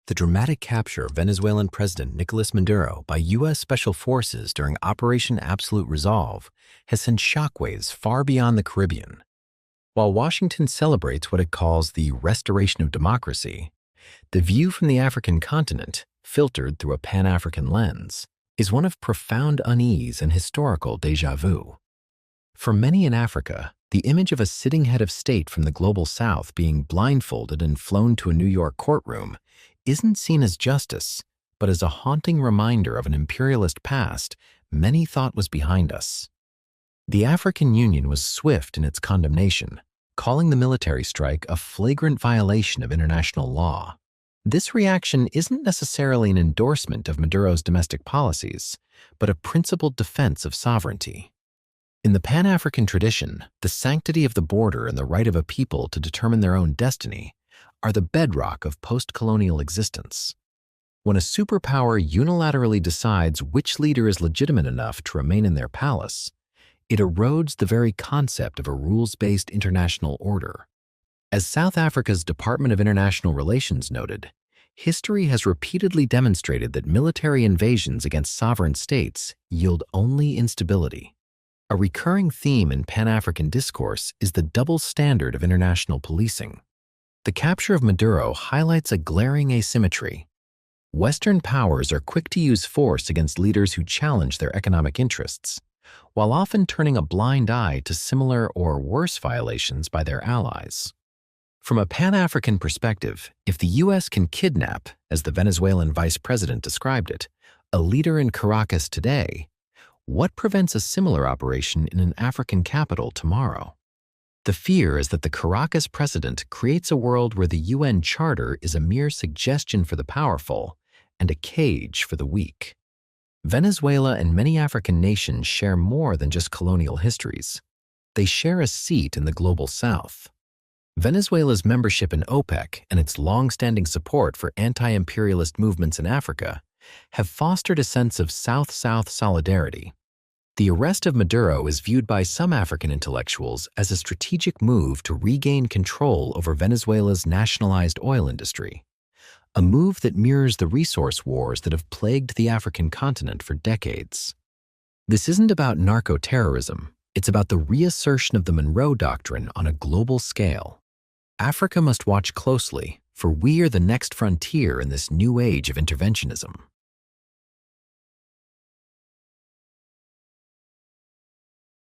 The dramatic capture of Venezuelan President Nicolás Maduro by U.S. Special Forces during Operation Absolute Resolve has sent shockwaves far beyond the Caribbean. While Washington celebrates what it calls the restoration of democracy, the view from the African continent, filtered through a Pan-African lens, is one of profound unease and historical déjà vu. For many in Africa, the image of a sitting head of state from the global south being blindfolded and flown to a New York courtroom isn't seen as justice, but as a haunting reminder of an imperialist past many thought was behind us. The African Union was swift in its condemnation, calling the military strike a flagrant violation of international law. This reaction isn't necessarily an endorsement of Maduro's domestic policies, but a principled defense of sovereignty. In the Pan-African tradition, the sanctity of the border and the right of a people to determine their own destiny are the bedrock of post-colonial existence. When a superpower unilaterally decides which leader is legitimate enough to remain in their palace, it erodes the very concept of a rules-based international order. As South Africa's Department of International Relations noted, history has repeatedly demonstrated that military invasions against sovereign states yield only instability. A recurring theme in Pan-African discourse is the double standard of international policing. The capture of Maduro highlights a glaring asymmetry. Western powers are quick to use force against leaders who challenge their economic interests, while often turning a blind eye to similar or worse violations by their allies. From a Pan-African perspective, if the U.S. can kidnap, as the Venezuelan vice president described it, a leader in Caracas today, what prevents a similar operation in an African capital tomorrow? The fear is that the Caracas Precedent creates a world where the UN Charter is a mere suggestion for the powerful and a cage for the weak. Venezuela and many African nations share more than just colonial histories. They share a seat in the global south. Venezuela's membership in OPEC and its long-standing support for anti-imperialist movements in Africa have fostered a sense of South-South solidarity. The arrest of Maduro is viewed by some African intellectuals as a strategic move to regain control over Venezuela's nationalized oil industry, a move that mirrors the resource wars that have plagued the African continent for decades. This isn't about narco-terrorism, it's about the reassertion of the Monroe Doctrine on a global scale. Africa must watch closely, for we are the next frontier in this new age of interventionism.